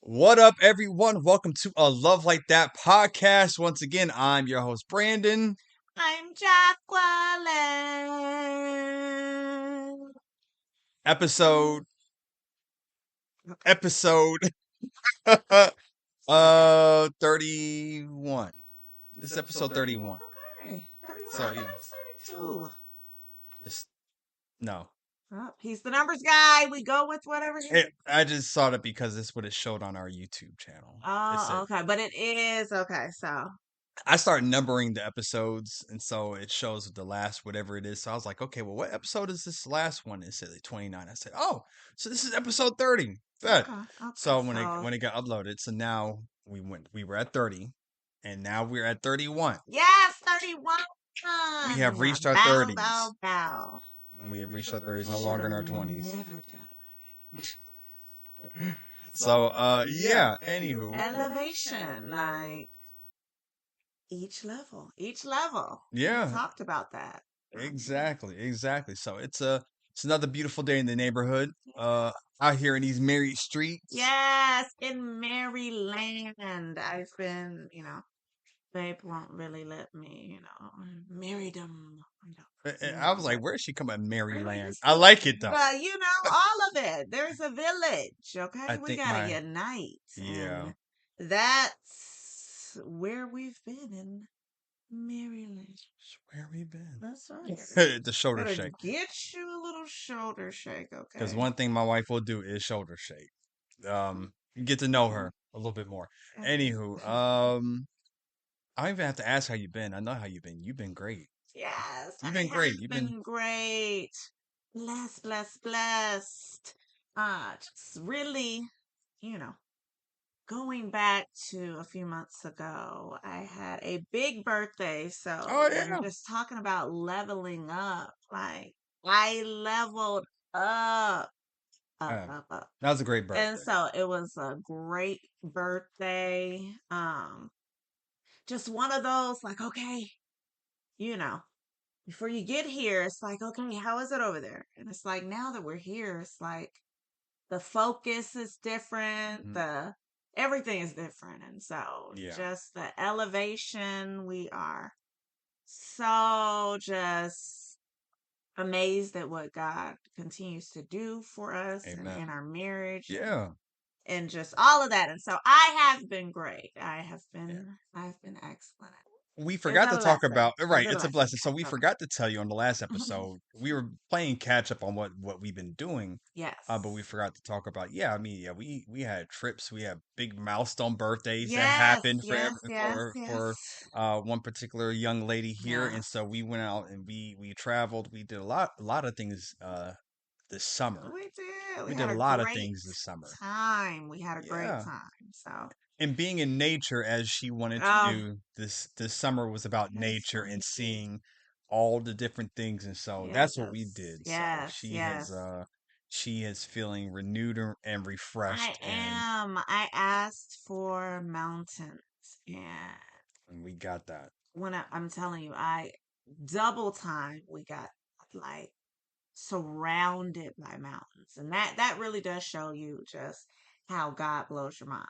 What up, everyone? Welcome to a Love Like That podcast. Once again, I'm your host, Brandon. I'm Jacquelyn. Episode, Okay. episode, 31. This is episode 31. Okay. 31 So, yeah, times 32. it's, no. Oh, he's the numbers guy. We go with whatever. I just saw it because this would have showed on our YouTube channel. It said, Okay. But it is. Okay. So. I started numbering the episodes, and so it shows the last whatever it is. So I was like, okay, well, what episode is this last one? It said like 29. I said, oh, so this is episode 30. Good. Okay. So Okay. when it got uploaded, so now we were at 30, and now we're at 31. Yes, 31. We have reached our Bow, 30s. bow, bow. And we have reached our 30s, no longer in our 20s. Never done. So yeah. Anywho, Elevation, like each level. yeah. We talked about that. Exactly. So it's another beautiful day in the neighborhood. Out here in these merry streets. Yes, in Maryland. I've been, babe won't really let me, married him. I was like, where's she coming? Maryland. I like it though. But all of it. There's a village, okay? I We think gotta unite. yeah. And that's where we've been in Maryland. That's where we've been. That's right. The shoulder Gotta shake. get you a little shoulder shake, okay? Because one thing my wife will do is shoulder shake. You get to know her a little bit more. Anywho, I don't even have to ask how you've been. I know how you've been. You've been great. Yes, You've been great. You've been great. Blessed. Just really, going back to a few months ago, I had a big birthday. So, and just talking about leveling up, like I leveled up. Up. That was a great birthday. And so it was a great birthday. Just one of those, like, okay, before you get here, it's like, okay, how is it over there? And it's like, now that we're here, it's like the focus is different, everything is different. And so just the elevation, we are so just amazed at what God continues to do for us and in our marriage. Yeah. And just all of that. And so I have been great. I've been excellent. We forgot to talk about it's a blessing. So we forgot to tell you on the last episode, we were playing catch up on what we've been doing. Yes. But we forgot to talk about we had trips, we had big milestone birthdays that happened for one particular young lady here. And so we went out and we traveled, we did a lot of things this summer. We did. We did a lot of things this summer. We had a great time. So and being in nature as she wanted to do this summer was about nature and seeing all the different things, and so that's what we did. So she is feeling renewed and refreshed. I asked for mountains, and we got that. When I'm telling you, I double time we got like surrounded by mountains, and that really does show you just how God blows your mind.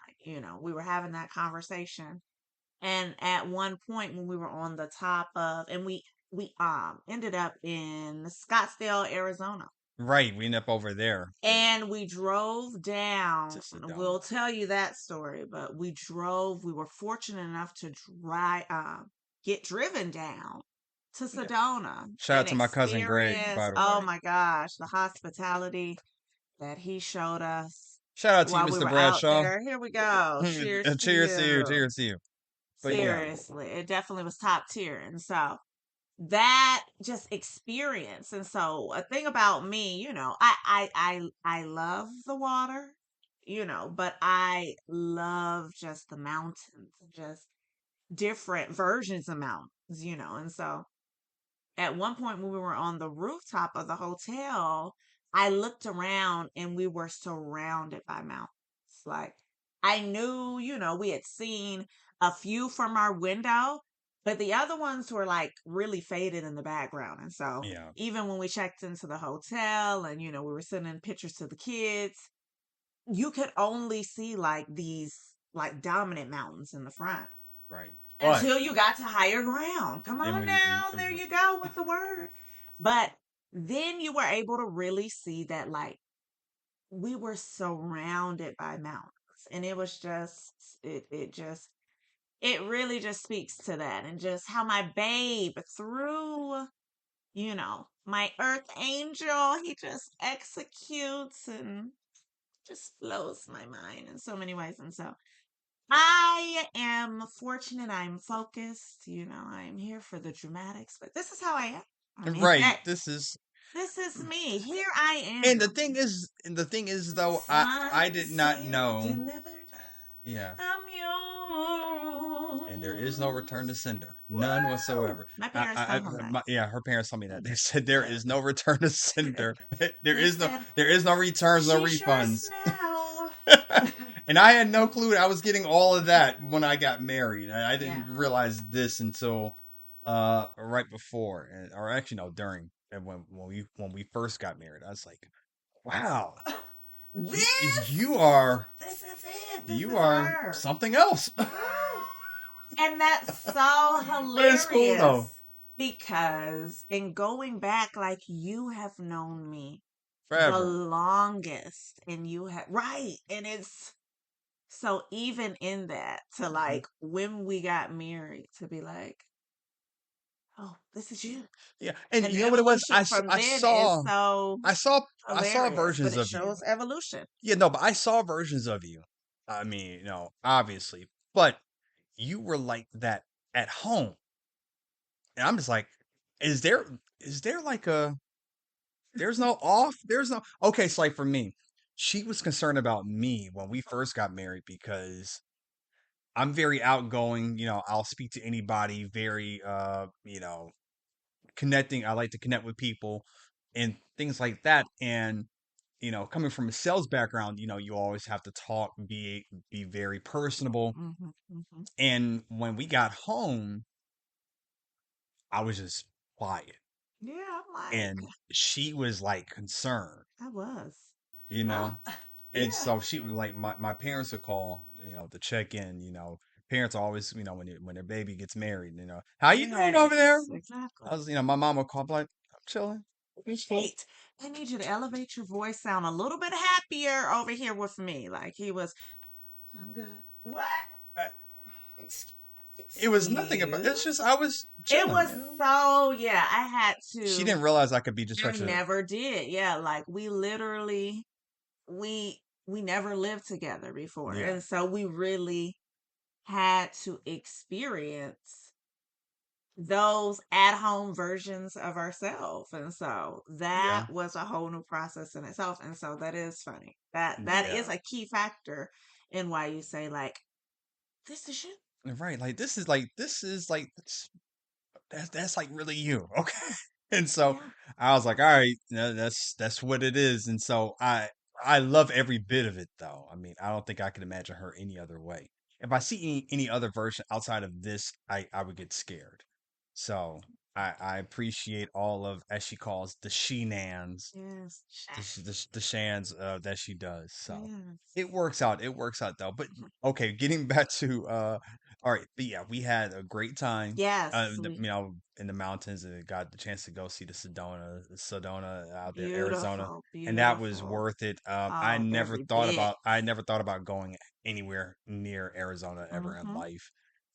We were having that conversation, and at one point when we were on the top of, and we ended up in Scottsdale, Arizona. Right, we ended up over there, and we drove down. We'll tell you that story, but we were fortunate enough to get driven down to Sedona. Shout out to my cousin Greg, by the way. Oh my gosh, the hospitality that he showed us. Shout out to you, Mr. Bradshaw. Here we go. Cheers to you. Cheers to you. But seriously, it definitely was top tier. And so that just experience. And so a thing about me, I love the water, but I love just the mountains, just different versions of mountains, and so at one point when we were on the rooftop of the hotel, I looked around and we were surrounded by mountains. Like I knew, we had seen a few from our window, but the other ones were like really faded in the background. And so even when we checked into the hotel and, we were sending pictures to the kids, you could only see like these like dominant mountains in the front Right. But until you got to higher ground. Come then on when you now, there you go with the word. But then you were able to really see that like we were surrounded by mountains. And it was just it just it really just speaks to that and just how my babe through, my earth angel, he just executes and just blows my mind in so many ways. And so I am fortunate. I'm focused. I'm here for the dramatics, but this is how I am. I mean, right, hey, this is this is me. Here I and am. the thing is though, I Signed, did not sealed, know. delivered. Yeah. I'm And there is no return to yours. sender, none Woo! whatsoever. My parents told him that. Yeah, her parents told me that. They said there Yeah. is no return to sender. There They is no, said, there is no returns, no she's yours refunds. now. And I had no clue I was getting all of that when I got married. I Yeah. didn't realize this until right before, or actually no, during, and when we first got married. I was like, wow, you This, are this is it. This you is are her. something else. Mm. And that's so But it's cool though, hilarious because in going back, like you have known me the forever. longest, and you have, right. And it's so even in that, to Mhm. like when we got married, to be like, oh, this is you. Yeah, and And you the know what it was? evolution from I then is saw so I saw hilarious, but versions it of you. shows evolution. Yeah, no, but I saw versions of you. I mean, obviously, but you were like that at home, and I'm just like, is there like a there's no off, there's no okay. So like for me, she was concerned about me when we first got married because I'm very outgoing. I'll speak to anybody. Very connecting. I like to connect with people and things like that. And coming from a sales background, you always have to talk, be very personable. Hmm. Hmm. And when we got home, I was just quiet, Yeah, I'm like, and she was like concerned, I was. you Uh, know. And yeah. so she would like my parents would call, to check in. Parents always, when their baby gets married, how you doing over there? Yes, exactly. I was, my mom would call, like, I'm chilling. Wait, I need you to elevate your voice, sound a little bit happier over here with me. Like he was, I'm good. What? Uh, Ex- It was nothing about. It's just Excuse? I was It chilling. was so, yeah, I had She to. didn't realize I could be just I such a. never did. Yeah, like we literally, we never lived together before. Yeah, And so we really had to experience those at home versions of ourselves. And so that yeah, was a whole new process in itself. And so that is funny. That is yeah. a key factor in why you say like, this is you. Right. Like that's like really you. Okay. And so Yeah. I was like, all right, that's what it is. And so I love every bit of it though. I mean, I don't think I could imagine her any other way. If I see any other version outside of this, I would get scared. So I appreciate all of, as she calls, the she-nans, Yes. the shans that she does. So Yes. it works out. It works out though. But okay, getting back to all right, but yeah, we had a great time. Yes. In the mountains, and got the chance to go see the Sedona out there, Arizona, Beautiful. and that was Beautiful. worth it. Oh, every bit. I never thought about going anywhere near Arizona ever in Mm-hmm. life.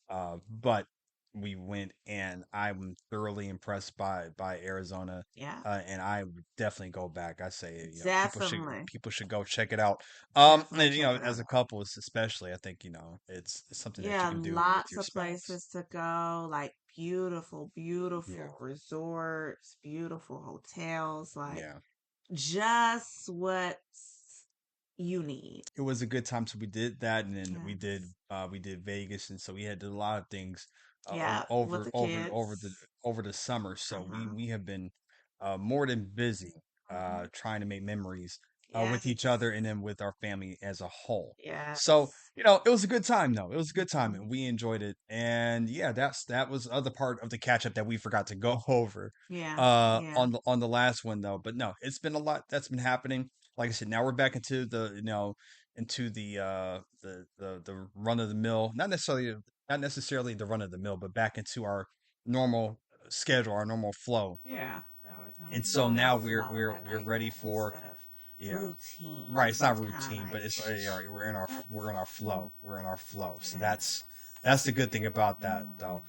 But we went, and I'm thoroughly impressed by Arizona, Yeah. and I would definitely go back. I say, Definitely. people should go check it out. Definitely And check it as a out. couple, especially, I think it's something that you Yeah, can do with lots your of spouse. places to go, like beautiful, Yeah, beautiful resorts, beautiful hotels, like yeah. just what you need. It was a good time. So we did that, and then Yes. we did Vegas, and so we had did a lot of things Yeah, with the kids. over the summer. So Uh-huh. we have been more than busy Hmm. trying to make memories with each Yes. other, and then with our family as a whole. So Yes. it was a good time though. It was a good time, Hmm. and we enjoyed it. And yeah, that was the other part of the catch up that we forgot to go over Yeah. Yeah. on the last one though. But no, it's been a lot that's been happening. like I said, now we're back into the into the run of the mill, not necessarily the run of the mill, but back into our normal schedule, our normal flow. Yeah. And so Going with now the flow. I we're like ready that for, instead of yeah. routine. Right, it's not It's kind of routine, but like, it's yeah, let's, we're in our mm, flow. We're in our flow. So yes. that's the good thing about that Mm, though.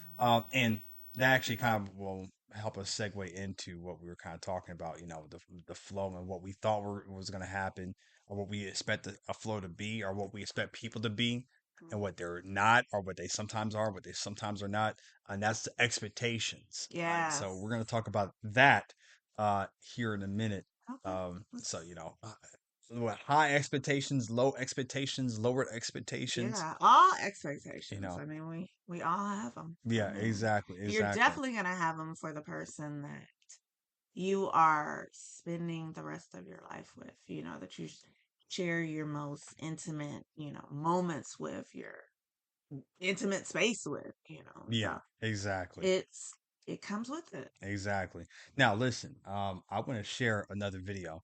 And that actually kind of will help us segue into what we were kind of talking about, the flow and what we thought was going to happen, or what we expect a flow to be, or what we expect people to be, and what they're not, or what they sometimes are, what they sometimes are not, and that's the expectations. Right. yes. So we're going to talk about that here in a minute. Okay. So Let's, what, high expectations, low expectations, lowered expectations. yeah, all You expectations. know, I mean, we all have them. I yeah, mean, exactly, you're exactly. definitely gonna have them for the person that you are spending the rest of your life with. That you share your most intimate, moments with, your intimate space with. Yeah, So exactly, it's it comes with it. exactly. Now, listen, I want to share another video,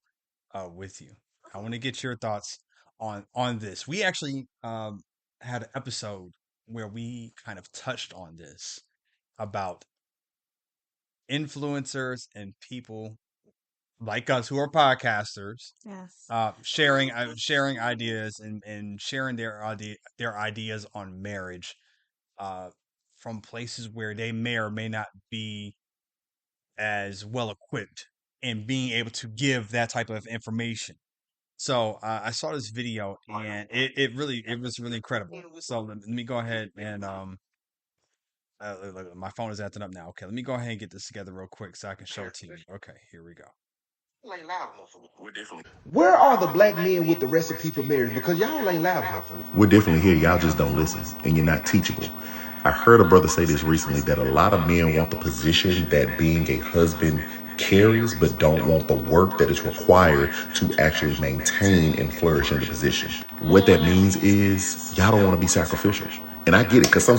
with you. I want to get your thoughts on this. We actually had an episode where we kind of touched on this about influencers and people like us who are podcasters Yes. sharing ideas and sharing their ideas on marriage uh, from places where they may or may not be as well equipped in being able to give that type of information. So I saw this video and it was really incredible. So let me go ahead and my phone is acting up now. Okay, let me go ahead and get this together real quick so I can show it to you. Okay, here we go. Where are the black men with the recipe for marriage? Because y'all ain't loud enough for me. We're definitely here. Y'all just don't listen and you're not teachable. I heard a brother say this recently that a lot of men want the position that being a husband carries, but don't want the work that is required to actually maintain and flourish in the position. What that means is y'all don't want to be sacrificial. And I get it, because some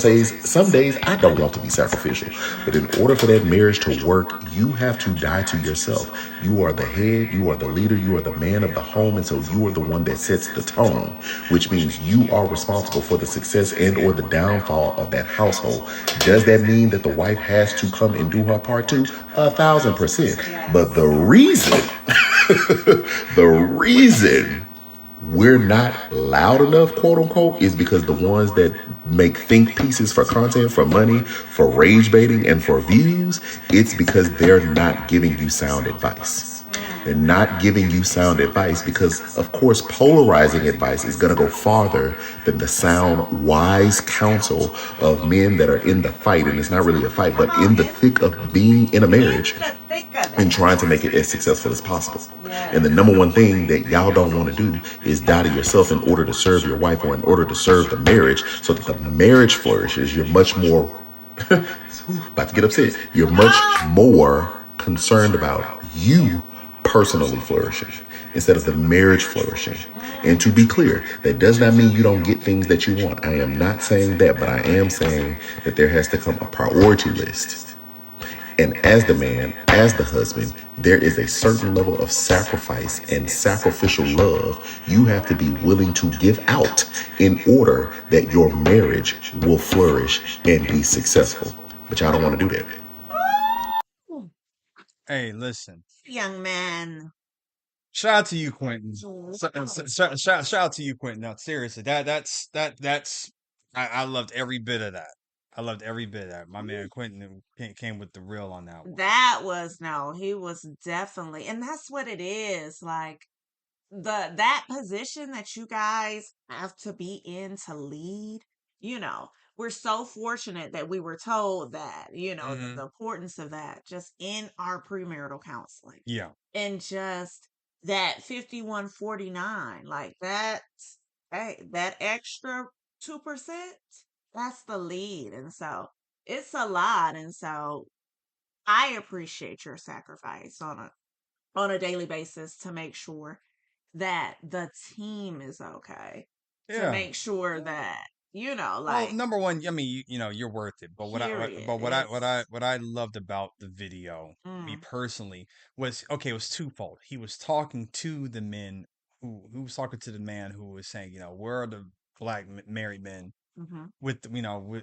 days I don't want to be sacrificial. But in order for that marriage to work, you have to die to yourself. You are the head, you are the leader, you are the man of the home, and so you are the one that sets the tone, which means you are responsible for the success and or the downfall of that household. Does that mean that the wife has to come and do her part too? 1,000%. But the reason, the reason we're not loud enough, quote unquote, is because the ones that make think pieces for content, for money, for rage baiting, and for views, it's because they're not giving you sound advice. They're not giving you sound advice because, of course, polarizing advice is going to go farther than the sound, wise counsel of men that are in the fight. And it's not really a fight, but in the thick of being in a marriage and trying to make it as successful as possible. And the number one thing that y'all don't want to do is die to yourself in order to serve your wife or in order to serve the marriage so that the marriage flourishes. You're much more, about to get upset, you're much more concerned about you personally flourishing instead of the marriage flourishing. And to be clear, that does not mean you don't get things that you want. I am not saying that, but I am saying that there has to come a priority list. And as the man, as the husband, there is a certain level of sacrifice and sacrificial love you have to be willing to give out in order that your marriage will flourish and be successful. But y'all don't want to do that. Hey, listen. Young man. Shout out to you, Quentin. Shout out to you, Quentin. No, seriously, that's I loved every bit of that. I loved every bit of that. My man Quentin came with the real on that one. That was no, he was definitely, and that's what it is. Like that position that you guys have to be in to lead, you know, we're so fortunate that we were told that, the Hmm. importance of that just in our premarital counseling. Yeah, And just that 5149, like that, hey, that extra 2%, that's the lead. And so it's a lot. And so I appreciate your sacrifice on a daily basis to make sure that the team is okay. To yeah. make sure that, Well, like, number one, I mean, you're worth it. But period. It's what I loved about the video, me mm, personally, was okay. It was twofold. He was talking to the men who was talking to the man who was saying, where are the black married men Mm-hmm. with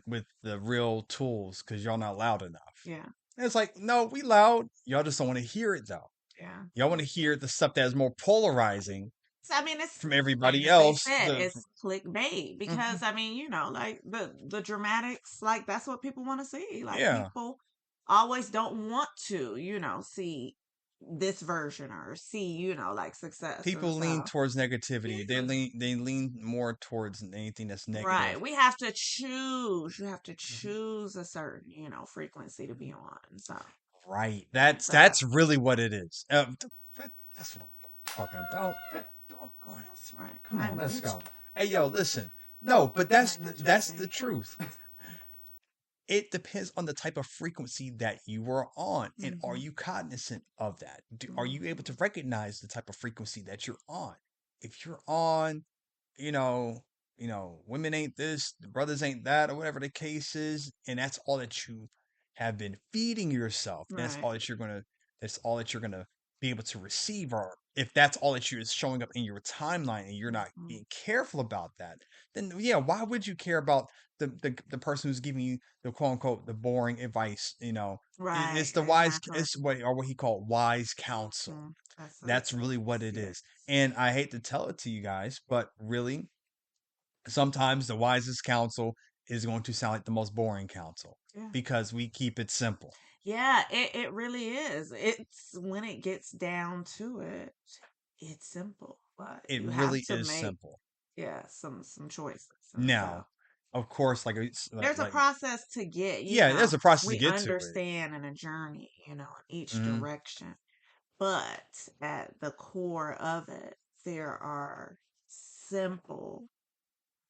with the real tools because y'all not loud enough. Yeah. And it's like, no, we loud. Y'all just don't want to hear it though. Yeah. Y'all want to hear the stuff that is more polarizing So, I mean, it's from like everybody they else. said, it's clickbait Mhm. because I mean, like the dramatics, like that's what people want to see. Like Yeah, people always don't want to, see this version or see, like success. And people lean so, towards negativity. yeah. They lean more towards anything that's Right. negative. We have to choose. You have to Mhm. choose a certain, frequency to be on. And so Right. that That's really what it is. That's what I'm talking about. Doggone it. that's right. Come I on, know let's what go. you Hey, yo, listen. No, but I know what you're that's the saying. truth. It depends on the type of frequency that you are on, and are Mm-hmm. you cognizant of that? Are you able to Mm-hmm. recognize the type of frequency that you're on? If you're on, you know, women ain't this, the brothers ain't that, or whatever the case is, and that's all that you have been feeding yourself, and Right. that's all that you're gonna be able to receive, or if that's all that you is showing up in your timeline and you're not Mm-hmm. being careful about that, then yeah, why would you care about the person who's giving you the quote unquote the boring advice? Right. It's the wise, Exactly. it's what he called wise counsel. Mm-hmm. That's what That's it really what is. it is. Yes. And I hate to tell it to you guys, but really, sometimes the wisest counsel is going to sound like the most boring counsel Yeah. because we keep it simple. Yeah, it really is. It's when it gets down to it, it's simple, but It you have really to is make, simple. yeah, some choices. And so Now, of course, there's a process to get, yeah, there's a process to we get to it. understand in a journey, in each Hmm. direction. But at the core of it, there are simple,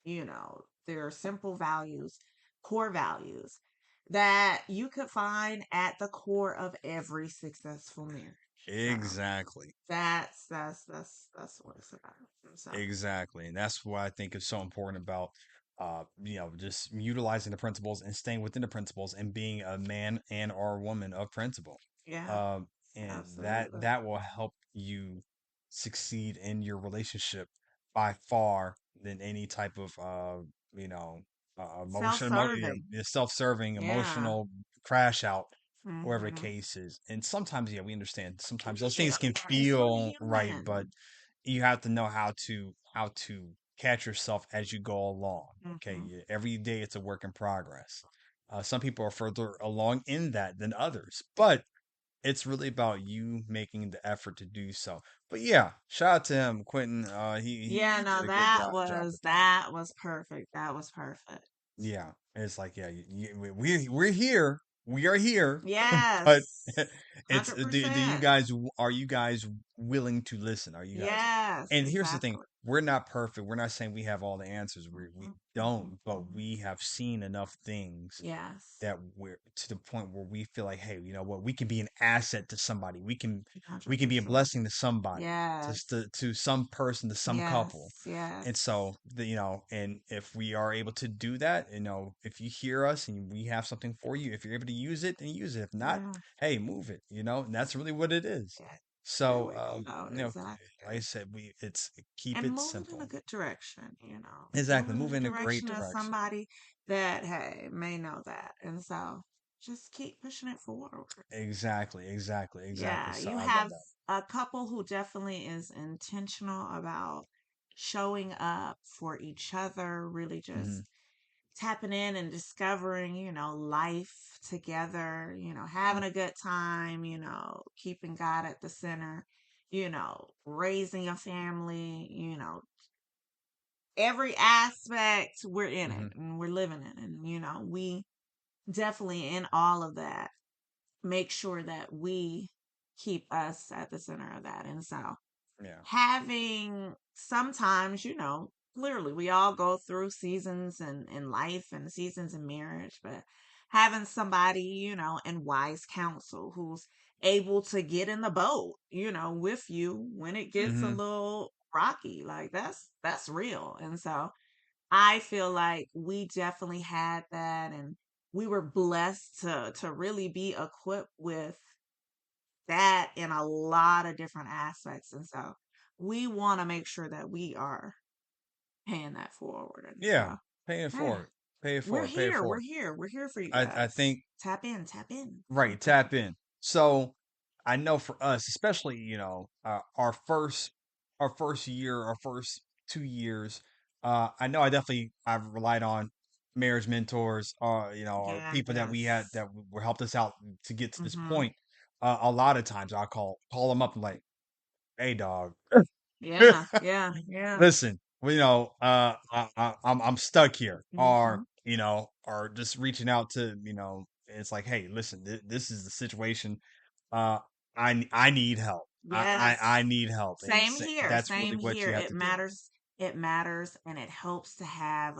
there are simple values, core values that you could find at the core of every successful marriage. So Exactly. that's what it's about. And so Exactly. And that's what I think is so important about just utilizing the principles and staying within the principles and being a man and or woman of principle. yeah, Um and absolutely. that will help you succeed in your relationship by far than any type of Self-serving. self-serving Yeah. emotional crash out, whatever the Hmm. case is. And sometimes, yeah, we understand. Sometimes those things Yeah, can because we're feel right, but human. you have to know how to catch yourself as you go along. Okay, Hmm. every day it's a work in progress. Some people are further along in that than others, but it's really about you making the effort to do so. But yeah, shout out to him, Quentin. Yeah, He no, did a good job with that. that was perfect. That was perfect. Yeah, it's like, yeah, we're here, we are here, but Yes. it's do you 100%. guys are you guys willing to listen? Are you guys? Yes, And here's the thing: exactly. we're not perfect. We're not saying we have all the answers. We Mhm, mhm, don't, but mhm. we have seen enough things Yes, that we're to the point where we feel like, hey, you know what? We can be an asset to somebody. We can be a 100%. blessing to somebody, Yes, to some person, to some couple. yes, And yes. so, and if we are able to do that, if you hear us and we have something for you, if you're able to use it, then use it. If not, Yeah, hey, move it, and that's really what it is. yeah. There So, we go. like I Exactly. said, keep And it move it in a simple. good direction, Exactly. moving in Move the in a great direction of direction. somebody that, hey, may know that. And so just keep pushing it forward. Exactly. Exactly. Exactly. Yeah, So you I love have that. a couple who definitely is intentional about showing up for each other, really Hmm. just tapping in and discovering, life together, having a good time, keeping God at the center, raising a family, every aspect we're in it Hmm. and we're living it. And, we definitely in all of that make sure that we keep us at the center of that. And so Yeah. having sometimes, clearly we all go through seasons in life and seasons in marriage, but having somebody, in wise counsel who's able to get in the boat, with you when it gets a Hmm. little rocky, like that's real. And so I feel like we definitely had that and we were blessed to really be equipped with that in a lot of different aspects. And so we want to make sure that we are paying that forward. And Yeah, so, pay it hey, forward, pay it we're forward, pay it here. We're forward. here. We're here for you I guys. think Tap in, tap in. right, tap in. So I know for us, especially our first year, our first 2 years, I know I've relied on marriage mentors, or Yeah, people that we had yes. that were helped us out to get to this Mm-hmm. point. A lot of times I call them up and like, hey dog, Yeah, yeah, yeah. listen, I'm stuck here, Mm-hmm. or just reaching out to, it's like, hey, listen, this is the situation. Uh, I need help. I Yes. need help, and Same here. that's really Same what here. you have It to do. matters. It matters, and it helps to have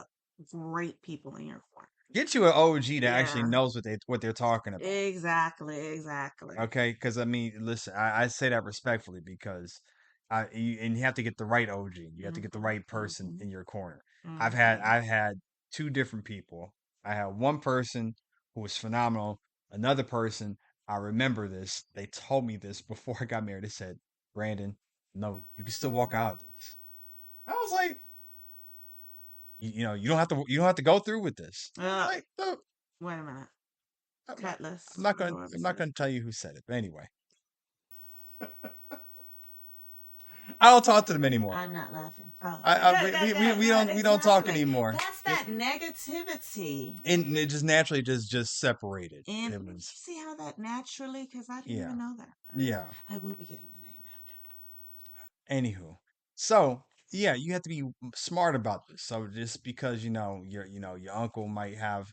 great people in your corner. Get you an OG that actually Yeah. knows what they're talking about. Exactly. Exactly. Okay, because I mean, listen, I say that respectfully because and you have to get the right OG. You have to get the Mm-hmm. right person Mm-hmm. in your corner. Mm-hmm. I've had two different people. I had one person who was phenomenal. Another person, I remember this. They told me this before I got married. They said, "Brandon, no, you can still walk out of this." I was like, you don't have to go through with this. I was Uh, like, "No, wait a minute. I'm not, Cutlass or whoever I'm said not it. going to tell you who said it." But anyway, I don't talk to them anymore. I'm not laughing. Oh, I good, good, good, good. we don't talk Exactly. anymore. That's that negativity. And it just naturally just separated. And It did you was see how that naturally? Because I didn't yeah even know that. yeah. I will be getting the name after. Anywho, so yeah, you have to be smart about this. So just because your uncle might have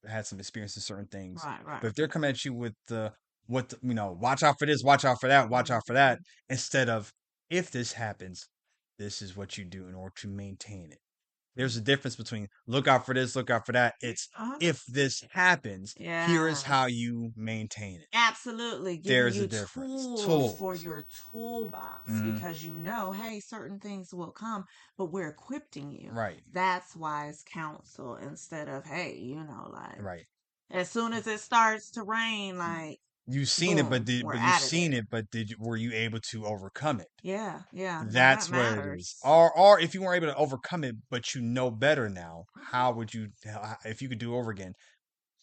had some experience in certain things, Right, right. but if they're coming at you with watch out for this, watch out for that, watch out for that, Mhm. instead of if this happens, this is what you do in order to maintain it. There's a difference between look out for this, look out for that. It's Uh-huh. if this happens, here is how Yes. you maintain it. Absolutely. Giving There's a you difference. tools for Tools. your toolbox Hmm. because you know, hey, certain things will come, but we're equipping you. Right. That's wise counsel instead of, hey, like Right. as soon as it starts to rain, like, You've seen it, boom, we're you've out of seen there. it, but were you able to overcome it? Yeah, yeah. Now that That's what it is. matters. Or if you weren't able to overcome it, but you know better now, how would you, if you could do over again,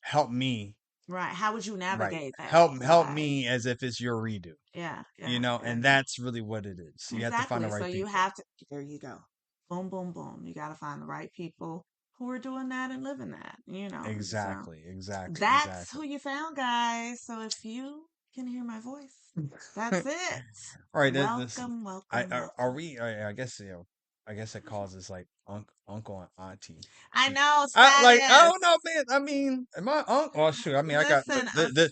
help me, Right. How would you right? navigate that? Help Right. me as if it's your redo, Yeah, yeah, yeah, and yeah. that's really what it is. So you have to find the Exactly. So right you people. have to, there you go. Boom, boom, boom. You got to find the right people who are doing that and living that. And so Exactly, exactly, that's who exactly. you found, guys. So if you can hear my voice, that's it. All right, this Welcome, welcome, are welcome. we? I guess I guess it causes like uncle and auntie. I know I don't status. know, man. I mean, am I uncle? Oh shoot, I mean, I got Listen,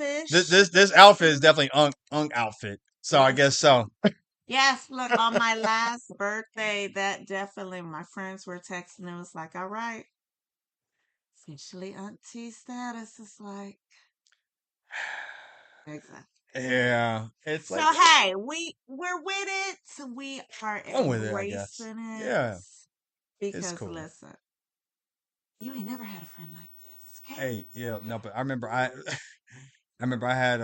this outfit is definitely unk outfit. So I guess listen. so. Yes, look, on my last birthday, that definitely, my friends were texting. It was like, all right, officially auntie status is like, exactly. Yeah, it's So like hey, we're with it. We are I'm with it. I guess. embracing it Yeah, it's because cool. listen, you ain't never had a friend like this, okay? Hey, yeah, no, but I remember I I remember I had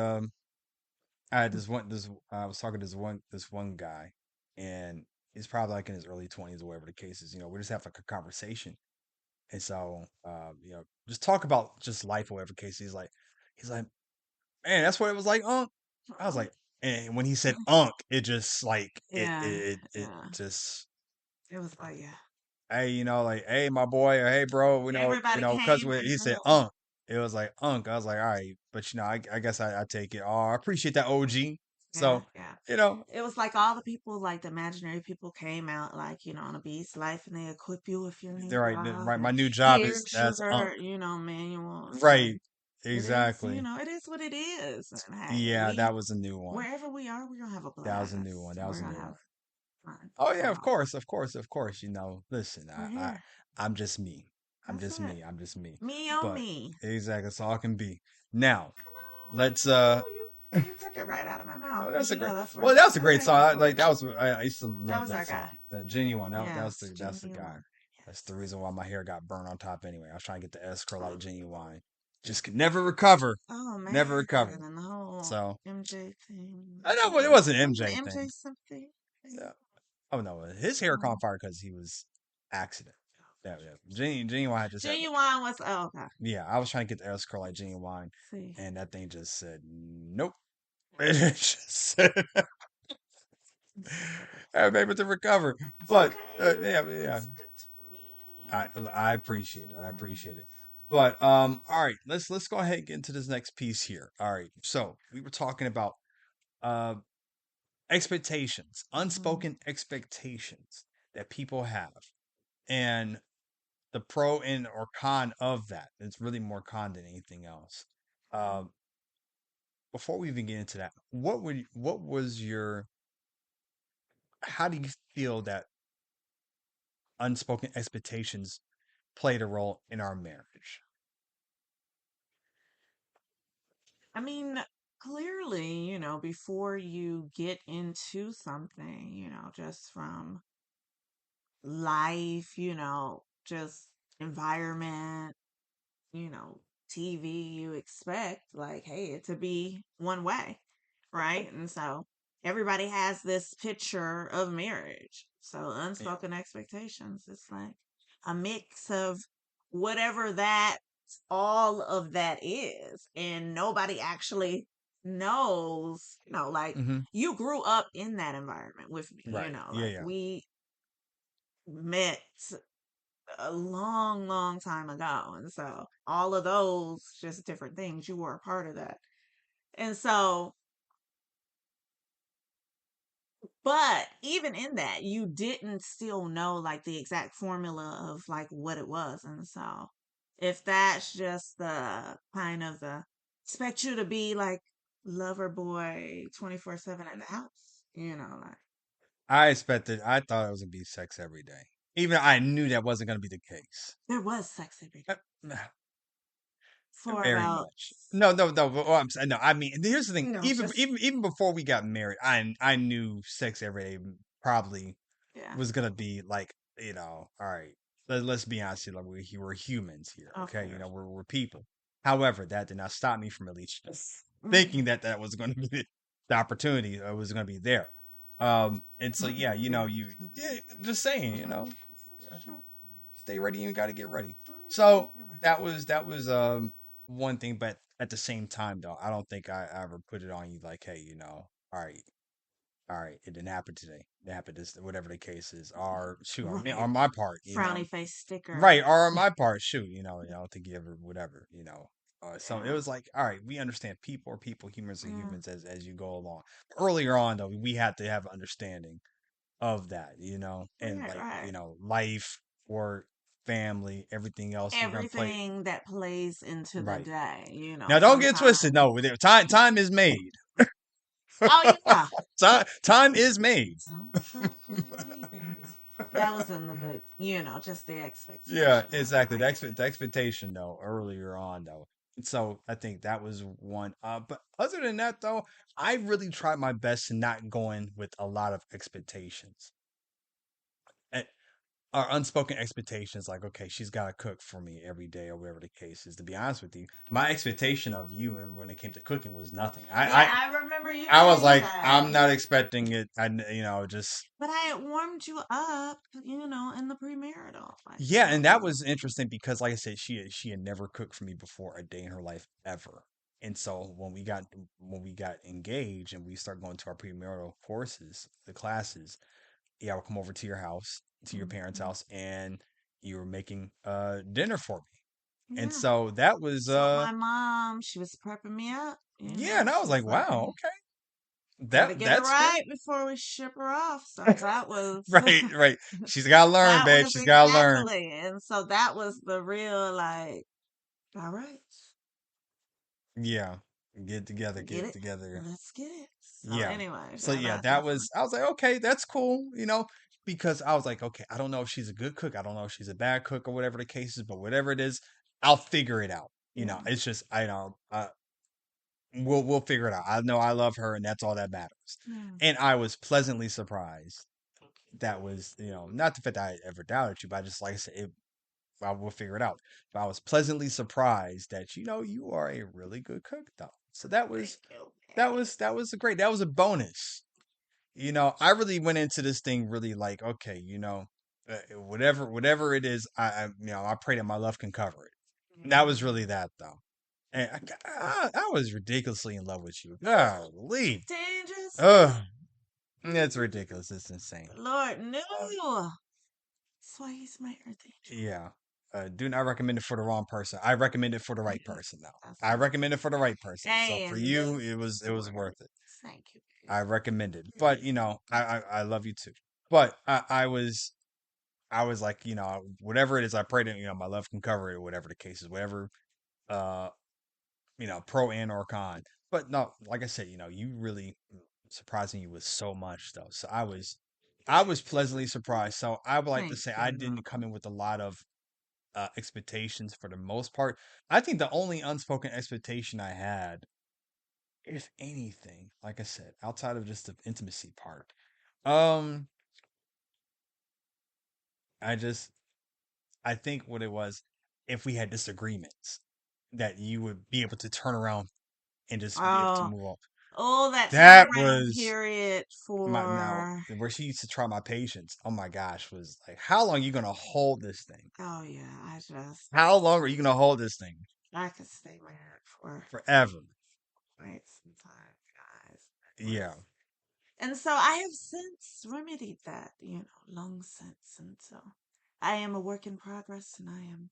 this I was talking to this one guy, and he's probably like in his early 20s or whatever the case is. We just have like a conversation, and so just talk about just life or whatever case. He's like, man, that's what it was like, Unc. I was like, and when he said Unc, it just like Yeah, it yeah. just It was like, yeah. hey, like, hey, my boy, or hey, bro, Everybody cause came when and he said went. it was like Unc. I was like, all right, but I guess I take it. Oh, I appreciate that OG. Yeah, So, yeah. you know, It was like all the people, like the imaginary people came out, like, on a beast life and they equip you if you need love. right. And My new job is here's that's Unc. your, manual. Right. And it is, Exactly. it is what it is. And hey, Yeah, that was a new one. wherever we are, we're going to have a That was a new blast. one. That was We're a going to new have one. fun. Oh So yeah, of course, of course, of course. Listen, we're here. I'm just me. I'm That's just it. me. I'm just me. Me on But me. exactly, that's all I can be. Now, Come on. let's Oh, you took it right out of my mouth oh, because that's a great. that's where Well, that was a great okay, song. go for it. That was I used to That love was our that guy. song. The Genuine. Yes, That's the guy. genuine. That's the Yes. reason why my hair got burned on top anyway. I was trying to get the S curl like Genuine. Just could never recover. Oh Never man, recover. and the whole So MJ thing. I know, but it Or wasn't wasn't MJ it thing. MJ something? Yeah. Oh no, his hair caught fire because he was accident. Yeah, yeah. Genuine just had. Genuine was okay. Yeah, I was trying to get the air curl like Genuine, See, and that thing just said nope. It just said, I'm able to recover, it's but okay. yeah, yeah. It's me. I I'm appreciate it. I sorry. appreciate it. But all right, let's go ahead and get into this next piece here. All right, so we were talking about uh expectations, Mm-hmm. unspoken expectations that people have, and the pro and or con of that. It's really more con than anything else. Um, before we even get into that, what was your how do you feel that unspoken expectations played a role in our marriage? I mean, clearly, before you get into something, just from life, just environment, you know, TV, you expect like, hey, it to be one way, right? And so everybody has this picture of marriage. So Yeah. unspoken expectations, it's like a mix of whatever that all of that is. And nobody actually knows, like Mm-hmm. you grew up in that environment with me, Right. Yeah. like Yeah. we met a long, long time ago. And so all of those just different things, you were a part of that. And so, but even in that, you didn't still know like the exact formula of like what it was. And so if that's just the kind of the expect you to be like lover boy 24/7 in the house, like I thought it was gonna be sex every day. Even I knew that wasn't gonna be the case. there was sex every day Uh, for Very about, much. No, no, no. But what I'm saying, no. I mean, here's the thing. just, Even before we got married, I knew sex every day probably yeah, was gonna be like, all right. Let's be honest here. Like we're humans here, of okay? course. We're people. However, that did not stop me from at least Right. thinking that that was going to be the opportunity was going to be there. And so yeah, Yeah. yeah, just saying, Sure. stay ready. You got to get ready. So that was one thing, but at the same time though, I don't think I ever put it on you like, hey, all right, it didn't happen today. It happened this, whatever the case is. Or shoot, on me, Right. on my part, Frowny face sticker. right? Or on my part, shoot, I don't think you ever, whatever. So it Yeah. was like, all right, we understand people are people, humans are Yeah. humans as you go along. Earlier on though, we had to have understanding of that, and Right, like, right. life, work, family, everything else we're gonna play Everything that plays into the right. day, Now, don't get twisted. sometimes. No, time is made. Oh yeah. Time is made. Don't try to play me, baby. That was in the book, just the Yeah, expectation of exactly. like, The expectation though, earlier on though. And so I think that was one. But other than that though, I really tried my best to not go in with a lot of expectations. And our unspoken expectations, like, okay, she's gotta cook for me every day or whatever the case is. To be honest with you, my expectation of you and when it came to cooking was nothing. yeah, I remember you I was saying like, that. I'm not expecting it. Just But I had warmed you up, in the premarital. Like, yeah, and that was interesting because, like I said, she had never cooked for me before a day in her life ever. And so when we got engaged and we started going to our premarital courses, the classes, yeah, I would come over to your house, to your parents' mhm. house, and you were making dinner for me. And Yeah. so that was So my mom, she was prepping me up, yeah, and I was She's like, like, wow, okay, gotta get it that's great. right before we ship her off. So that was Right, right. She's got to learn, that babe. was She's got to learn. exactly. And so that was the real like, all right, Yeah, get get it it. together. Let's get it. So Yeah. anyway, So yeah, yeah, that that definitely. was I was like, okay, that's cool, because I was like, okay, I don't know if she's a good cook. I don't know if she's a bad cook or whatever the case is, but whatever it is, I'll figure it out. Yeah. It's just I know we'll figure it out. I know I love her and that's all that matters. Yeah. And I was pleasantly surprised. That was, not the fact that I ever doubted you, but I just like I said, I will figure it out. But I was pleasantly surprised that you are a really good cook though. So that Thank was you. that was that was a great that was a bonus. I really went into this thing really like, okay, whatever it is, I pray that my love can cover it. And that was really that though. And I was ridiculously in love with you. Golly. Dangerously. Ugh. It's ridiculous. It's insane. Lord, no. That's why he's my earth angel. Yeah. Do not recommend it for the wrong person. I recommend it for the right person though. That's I right. recommend it for the right person. So for And you, look it was for it. worth it. Thank you, babe. I recommend it. But I love you too. But I was like, whatever it is, I pray that, my love can cover it, whatever the case is, whatever uh pro and or con. But no, like I said, you really surprising you with so much though. So I was pleasantly surprised. So I would like to Thank say I you. No. didn't come in with a lot of expectations for the most part. I think the only unspoken expectation I had, if anything, like I said, outside of just the intimacy part, um, I just I think what it was, if we had disagreements, that you would be able to turn around and just be able to Oh, move on. oh, that That turnaround was period my now for. where she used to try my patience. Oh my gosh, was like, how long are you gonna hold this thing? Oh yeah, How long are you gonna hold this thing? I could stay married for Forever. quite some time, guys. It Yeah. was, and so I have since remedied that, long since, and so I am a work in progress, and I am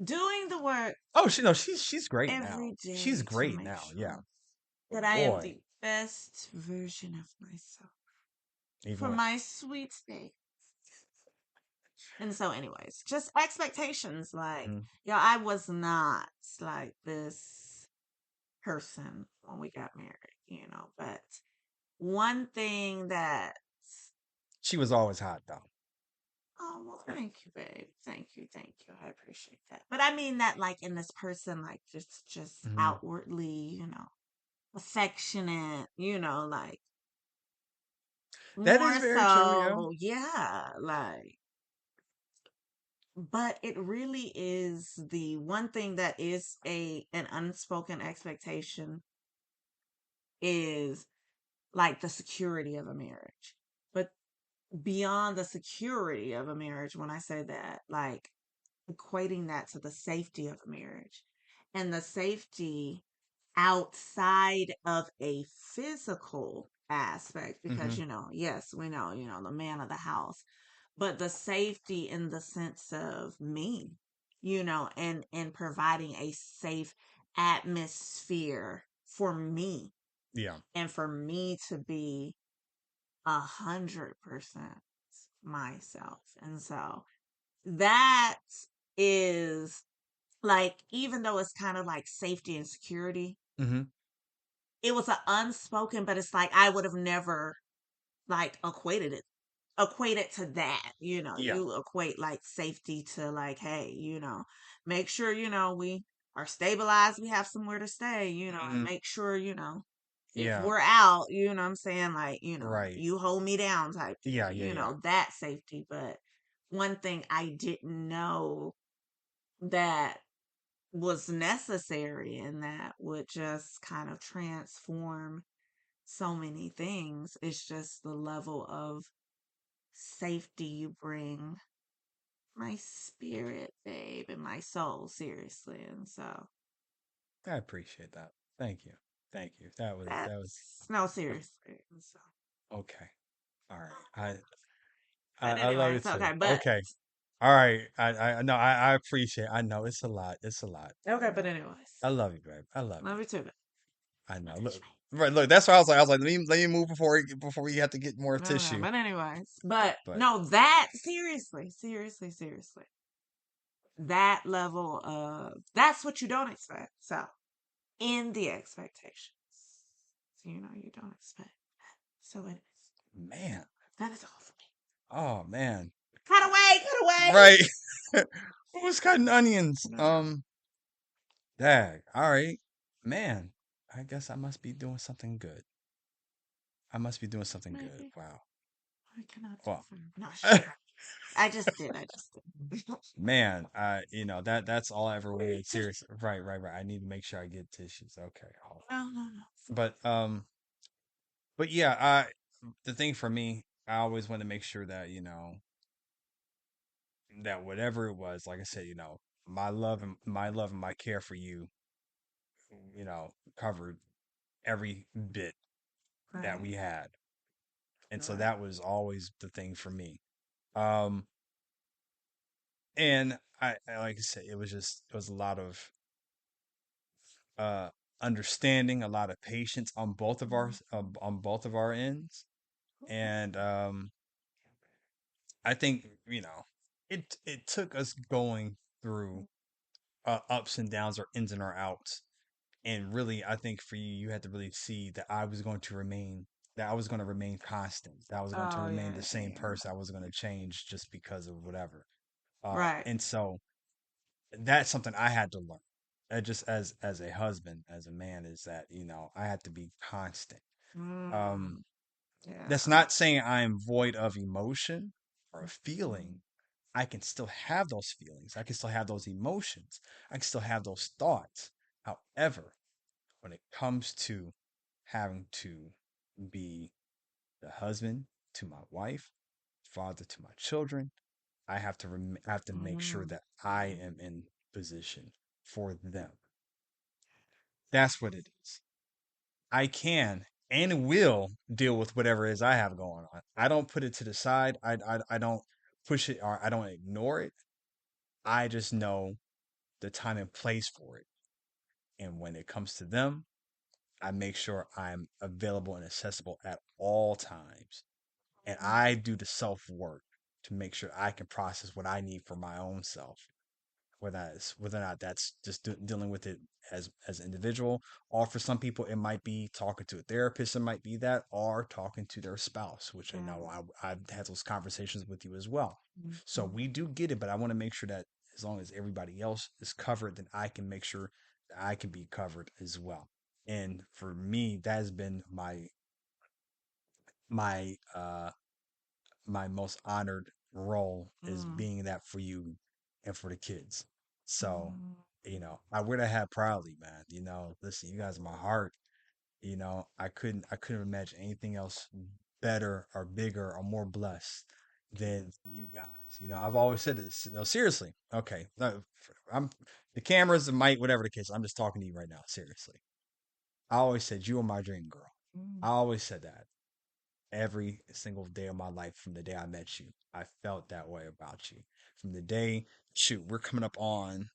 doing the work Oh, she's great now. every She's day to great make now. Yeah. sure that I am Boy, the best version of myself even for with my sweet day. And so, anyways, just expectations. Like, mhm. I was not like this person when we got married. But one thing that, She was always hot though. oh, well, thank you, babe. Thank you. Thank you. I appreciate that. But I mean that, like, in this person, like, just Mhm. outwardly, affectionate, like, That is more very true. Yeah. so, yeah, like, but it really is the one thing that is an unspoken expectation is like the security of a marriage. But beyond the security of a marriage, when I say that, like equating that to the safety of a marriage and the safety outside of a physical aspect, because, Hmm. yes, we know, the man of the house, but the safety in the sense of me, and providing a safe atmosphere for me Yeah. and for me to be 100% myself. And so that is like, even though it's kind of like safety and security, Hmm. it was an unspoken, but it's like I would have never like equate it to that. Yeah. You equate like safety to like, hey, make sure, we are stabilized, we have somewhere to stay, and Hmm. make sure, if Yeah. we're out, what I'm saying, like, Right. you hold me down type Yeah. thing, Yeah. Yeah. that safety. But one thing I didn't know that was necessary and that would just kind of transform so many things is just the level of safety you bring my spirit, babe, and my soul, seriously. And so I appreciate that. Thank you. Thank you. That was that's no, seriously. And so, okay. All right. I I, but I love anyway, it it's too. okay. But Okay. All right. I no, I appreciate. I know it's a lot. It's a lot. okay, but anyways, I love you, babe. I love you. love you too. I know. Touch Look, right. Look. That's why I was like, let me move before we have to get more me. Okay, tissue. but anyways, but But no, that seriously, seriously, seriously, that level of that's what you don't expect. So in the expectations, so you don't expect. So it is. man. That is all for me. Oh man. Cut away, cut away. Right. Who was cutting onions? No, no, Dag. All right. Man. I guess I must be doing something good. I must be doing something good. maybe Wow. I cannot Well. confirm. No, just kidding. I just did. I just did. Man, that's all I ever wanted. Seriously, right, right, right. I need to make sure I get tissues. Okay, hold on. No, no, no. But yeah, the thing for me, I always want to make sure that, that whatever it was, like I said, my love and my care for you, covered every bit that Right. we had. And so Right. that was always the thing for me. Um, and like I said, it was a lot of uh understanding, a lot of patience on both of our ends. And I think, it took us going through ups and downs or ins and or outs. And really, I think for you, you had to really see that I was going to remain constant, that I was going to Oh remain yeah, the same yeah. person. I wasn't going to change just because of whatever. Right. And so that's something I had to learn. Just as a husband, as a man, is that I had to be constant. Um, Mm, that's yeah. not saying I am void of emotion or a feeling. I can still have those feelings. I can still have those emotions. I can still have those thoughts. However, when it comes to having to be the husband to my wife, father to my children, I have to make sure Mm, that I am in position for them. That's what it is. I can and will deal with whatever it is I have going on. I don't put it to the side. I don't push it or I don't ignore it. I just know the time and place for it. And when it comes to them, I make sure I'm available and accessible at all times. And I do the self work to make sure I can process what I need for my own self, whether or not that's just dealing with it as an individual, or for some people it might be talking to a therapist, it might be that, or talking to their spouse, which I know yes. I've had those conversations with you as well. So Mhm. we do get it, but I want to make sure that as long as everybody else is covered, then I can make sure that I can be covered as well. And for me, that has been my my most honored role, is Mm, being that for you and for the kids. So, mm, I wear that hat proudly, man. Listen, you guys are my heart. I couldn't imagine anything else better or bigger or more blessed than you guys. I've always said this. No, seriously. Okay. No, I'm the cameras, the mic, whatever the case. I'm just talking to you right now. Seriously. I always said you were my dream girl. mm, I always said that every single day of my life from the day I met you. I felt that way about you. From the day, shoot, we're coming up on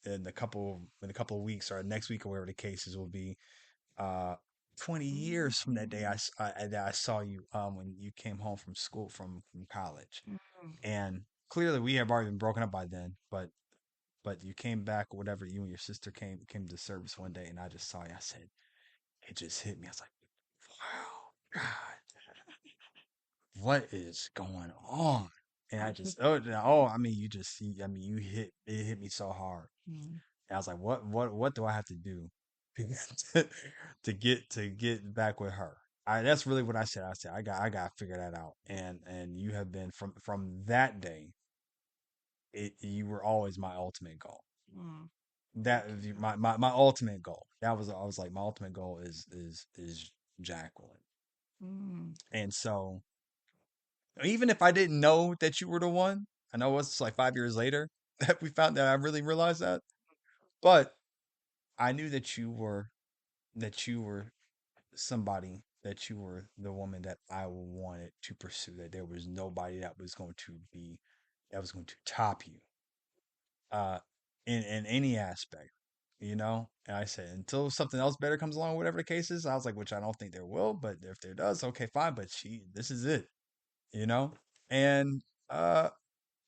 in a couple of weeks or next week or whatever the cases will be. Uh, 20 years from that day that I saw you when you came home from school from college, mm, and clearly we have already been broken up by then, but you came back or whatever. You and your sister came to service one day, and I just saw you. I said, it just hit me. I was like, wow, God, what is going on? And I just, I mean, I mean, it hit me so hard. mm, And I was like, what do I have to do to, to get back with her? That's really what I said. I said, I got to figure that out. And you have been from that day, you were always my ultimate goal. mm. That Thank you. my ultimate goal. I was like, my ultimate goal is Jacqueline. Mm, And so, even if I didn't know that you were the one, I know it's like 5 years later that we found that I really realized that. But I knew that you were somebody, that you were the woman that I wanted to pursue. That there was nobody that was going to top you, uh, in any aspect, And I said, until something else better comes along, whatever the case is, I was like, which I don't think there will, but if there does, okay, fine. But this is it, you know. And uh,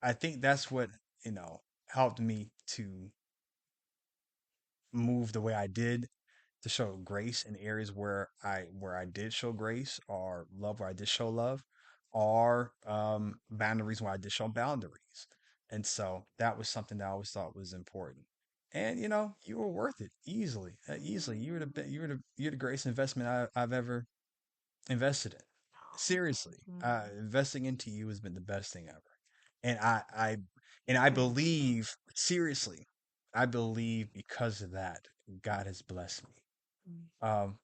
I think that's what helped me to move the way I did, to show grace in areas where I did show grace, or love where I did show love, or boundaries where I did show boundaries. And so that was something that I always thought was important. And you were worth it easily, easily. You're the greatest investment I've ever invested in. Seriously, mm, investing into you has been the best thing ever. And I thank you. believe, seriously, I believe because of that, God has blessed me. Mm, Um,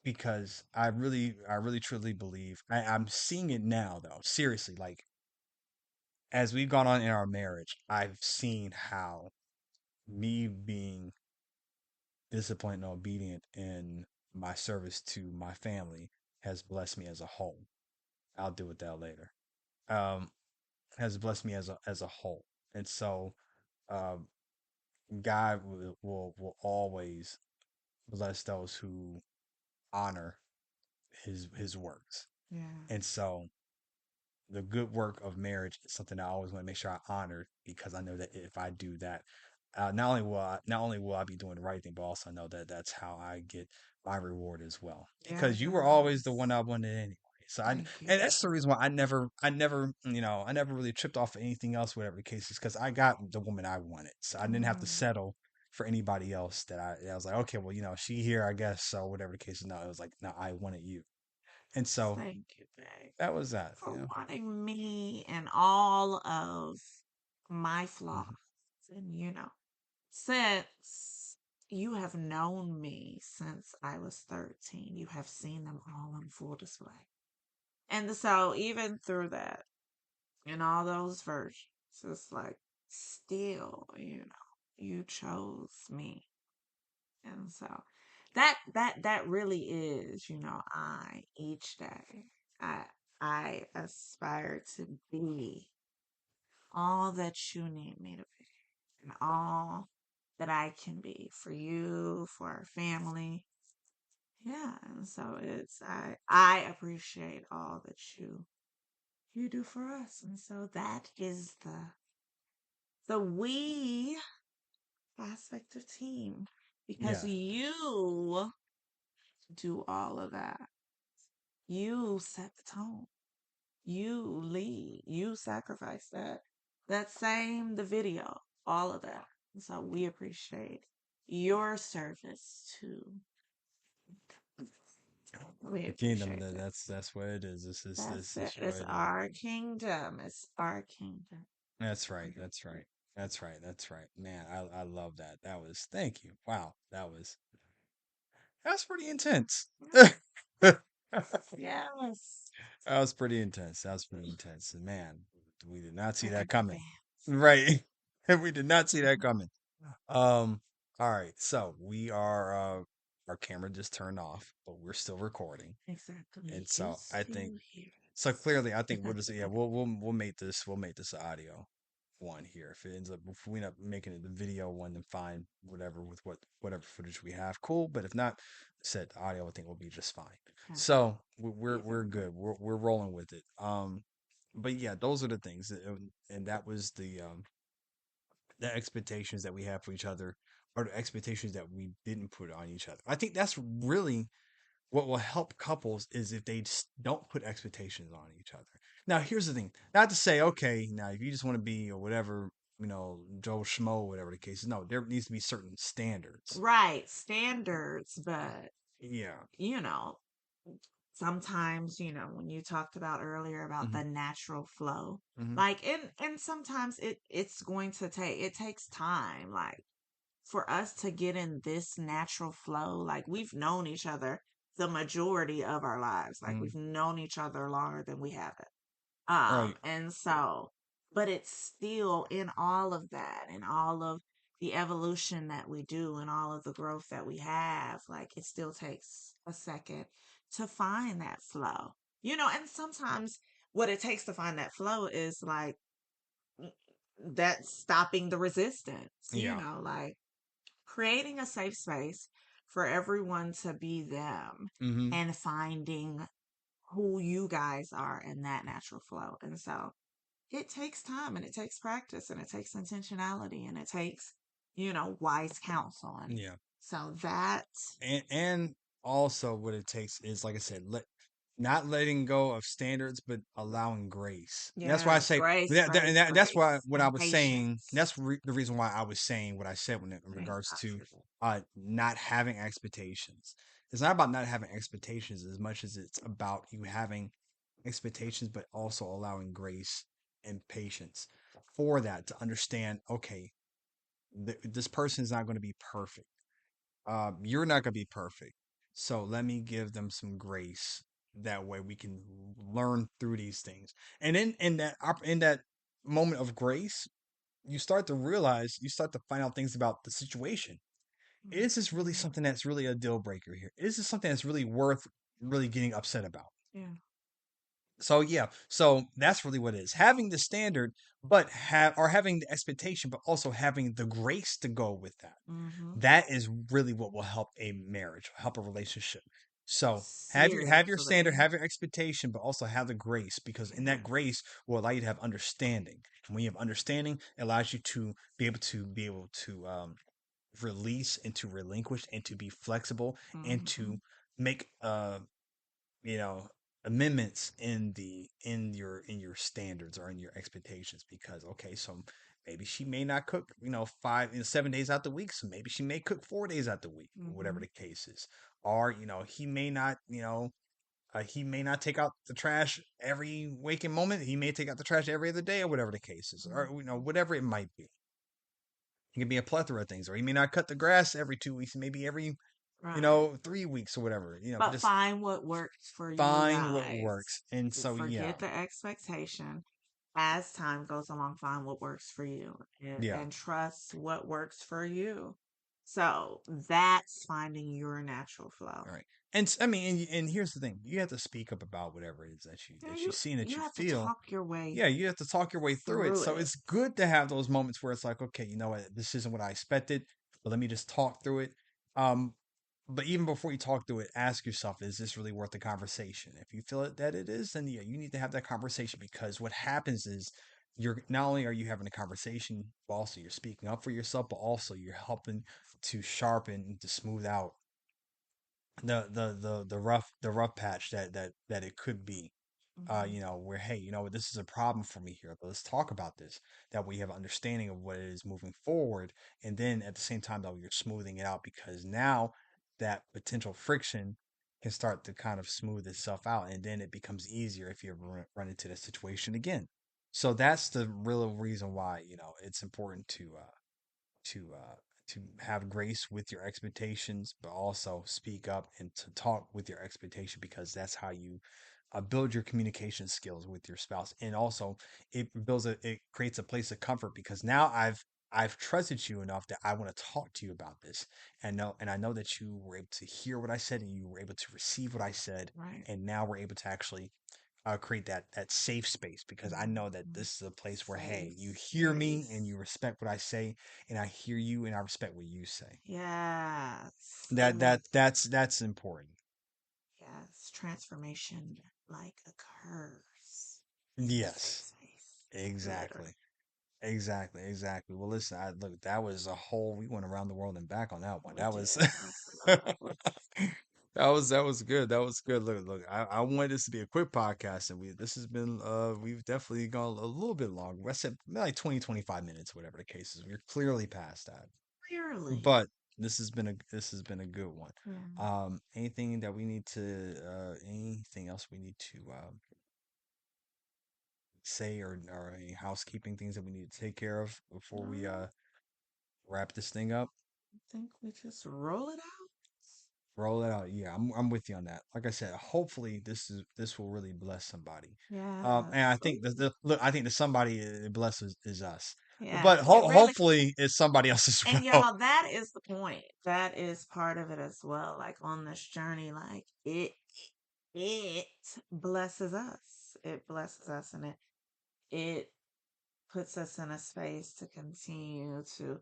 because I really truly believe I'm seeing it now though. Seriously, like as we've gone on in our marriage, I've seen how me being disciplined and obedient in my service to my family has blessed me as a whole. I'll deal with that later. Um, has blessed me as a whole, and so uh, God will always bless those who honor his works, Yeah. and so the good work of marriage is something I always want to make sure I honor because I know that if I do that, not only will I be doing the right thing, but also know that that's how I get my reward as well. Because you were always the one Yes. I wanted anyway. So I, Thank you, and that's the baby. reason why I never, I never really tripped off of anything else, whatever the case is, because I got the woman I wanted, so I didn't have to Mm. settle for anybody else. That I was like, okay, well, she here, I guess. So whatever the case is, no, it was like, no, I wanted you, and so Thank you, babe, that was that. for wanting me and all of my flaws. Mhm. And, since you have known me since I was 13, you have seen them all on full display. And so, even through that, in all those versions, it's like, still, you chose me. And so that really is, I each day I I aspire to be all that you need me to be and all that I can be for you, for our family. Yeah, and so I appreciate all that you do for us. And so that is the we aspect of team because Yeah, you do all of that. You set the tone. You lead. You sacrifice that same the video, all of that. And so we appreciate your service too. We the kingdom. appreciate that. That's what it is. That's This it. is what It's it is. our kingdom. It's our kingdom. That's right. That's right. That's right. That's right. Man, I love that. That was thank you. Wow, that was pretty intense. That Yes. was pretty intense. That was pretty intense. And man, we did not see We're that coming. advanced. Right. We did not see that coming. All right. So we are our camera just turned off, but we're still recording. Exactly. And You so I think still hear so clearly I us. think we'll make this audio one here. If we end up making it the video one, then fine, whatever with whatever footage we have, cool. But if not, said the audio I think will be just fine. Okay. So we're Either way. good. We're rolling with it. But yeah, those are the things, and that was the expectations that we have for each other, or the expectations that we didn't put on each other. I think that's really what will help couples is if they just don't put expectations on each other. Now, here's the thing: not to say, okay, now if you just want to be or whatever, Joe Schmo, whatever the case is. No, there needs to be certain standards. Right. Standards, but Yeah. you know, sometimes, when you talked about earlier about Hmm. the natural flow, Hmm. like and sometimes it's going to it takes time, like for us to get in this natural flow. Like we've known each other the majority of our lives. Like Hmm. we've known each other longer than we haven't. Oh, And so, but it's still in all of that and all of the evolution that we do and all of the growth that we have, like it still takes a second to find that flow. And sometimes what it takes to find that flow is like mm, that stopping the resistance, yeah. like creating a safe space for everyone to be them Hmm. and finding who you guys are in that natural flow. And so it takes time and it takes practice and it takes intentionality and it takes, wise counsel. And Yeah. so that, And also what it takes is, like I said, not letting go of standards, but allowing grace. And that's why I yes, say grace, grace, that's why grace, what I and was saying. patience. The reason why I was saying what I said in regards to Exactly. not having expectations. It's not about not having expectations as much as it's about you having expectations, but also allowing grace and patience for that to understand. Okay, this person is not going to be perfect. You're not going to be perfect. So let me give them some grace. That way we can learn through these things. And in that moment of grace, you start to realize, you start to find out things about the situation. Is this really Mhm. something that's really a deal breaker here? Is this something that's really worth really getting upset about? Yeah. So yeah, so that's really what it is. Having the standard, but having the expectation, but also having the grace to go with that. Mm-hmm. That is really what will help a marriage, help a relationship. So have your standard, Seriously. have your expectation, but also have the grace, because in that Yes. grace will allow you to have understanding. And when you have understanding, it allows you to be able to release and to relinquish and to be flexible and Mm-hmm. to make you know amendments in your standards or in your expectations, because okay, so maybe she may not cook 7 days out the week, so maybe she may cook 4 days out the week, or whatever Mm-hmm. the case is. Or he may not take out the trash every waking moment, he may take out the trash every other day, or whatever the case is, or Mm-hmm. whatever it might be. It can be a plethora of things. Or he may not cut the grass every 2 weeks, maybe every Right. 3 weeks or whatever. But But just find what works for you find what guys. works. And so yeah, Forget the expectation. As time goes along, find what works for you yeah. and trust what works for you. So that's finding your natural flow. All right. I mean, and here's the thing: you have to speak up about whatever it is Yeah, that you you see and that you you have to feel. talk your way Yeah, you have to talk your way through it. through So it. it's good to have those moments where it's like, okay, you know what, this isn't what I expected, but let me just talk through it. Um, but even before you talk through it, ask yourself, is this really worth the conversation? If you feel that it is, then yeah, you need to have that conversation, because what happens is you're not only are you having a conversation, but also you're speaking up for yourself, but also you're helping to sharpen and to smooth out the rough patch that it could be. Hmm. Where, hey, this is a problem for me here, but let's talk about this. That we have understanding of what it is moving forward, and then at the same time, though, you're smoothing it out, because now that potential friction can start to kind of smooth itself out, and then it becomes easier if you ever run into that situation again. So that's the real reason why it's important to uh to have grace with your expectations, but also speak up and to talk with your expectation, because that's how you build your communication skills with your spouse. And also it creates a place of comfort, because now I've trusted you enough that I want to talk to you about this, and I know that you were able to hear what I said, and you were able to receive what I said, Right. and now we're able to actually create that safe space, because I know that Mhm. this is a place where, hey, Safe you hear me and space. you respect what I say, and I hear you and I respect what you say. Yes. That And that that's, that's important. yes, transformation like occurs in a safe Yes, space. exactly. Literally. Exactly, exactly. Well, listen, look, that was a whole, we went around the world and back on that one. We That was did. Absolutely. that was good. That was good. Look, I wanted this to be a quick podcast, and this has been we've definitely gone a little bit long. I said like 20, 25 minutes, whatever the case is. We're clearly past that. Clearly. But this has been a good one. Yeah. Anything else we need to say, or any housekeeping things that we need to take care of before we No, wrap this thing up? I think we just roll it out. Roll it out. Yeah, I'm with you on that. Like I said, hopefully this will really bless somebody. And I Yes. think I think the somebody it blesses is us. But Yeah. It really, hopefully it's somebody else as and well. y'all, that is the point. That is part of it as well. Like on this journey, like it blesses us. It blesses us, and it puts us in a space to continue to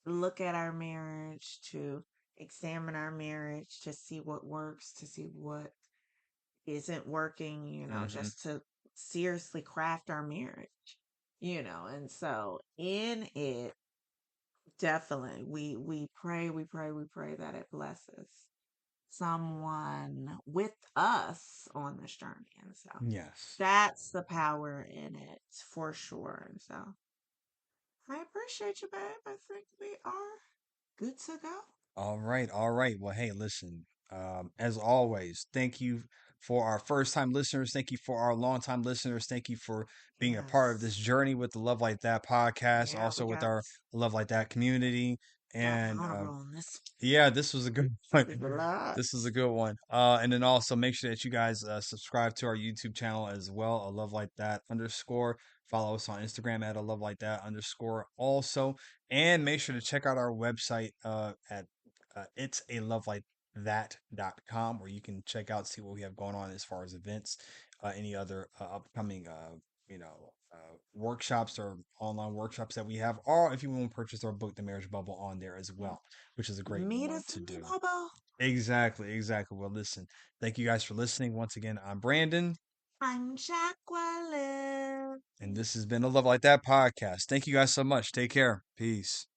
look at our marriage, to examine our marriage, to see what works, to see what isn't working, Hmm. just to seriously craft our marriage, and so in it, definitely we pray, we pray that it blesses someone with us on this journey. And so Yes. that's the power in it for sure. And so I appreciate you, babe. I think we are good to go. All right, all right. Well, hey, listen. As always, thank you for our first time listeners. Thank you for our long time listeners. Thank you for being a part of this Yes. journey with the Love Like That podcast, Yeah, we also with got our Love Like That community. Got And vulnerable on this. yeah, this was a good one. There's a lot. This is a good one. And then also make sure that you guys subscribe to our YouTube channel as well, a love like that underscore. Follow us on Instagram at a love like that underscore also. And make sure to check out our website at it's a love like that.com, where you can check out, see what we have going on as far as events, any other upcoming workshops or online workshops that we have, or if you want to purchase or book the marriage bubble on there as well, which is a great Meet one us to in the do. bubble. Exactly, exactly. Well, listen, thank you guys for listening. Once again, I'm Brandon, I'm Jacquelyn. and this has been a Love Like That podcast. Thank you guys so much. Take care. Peace.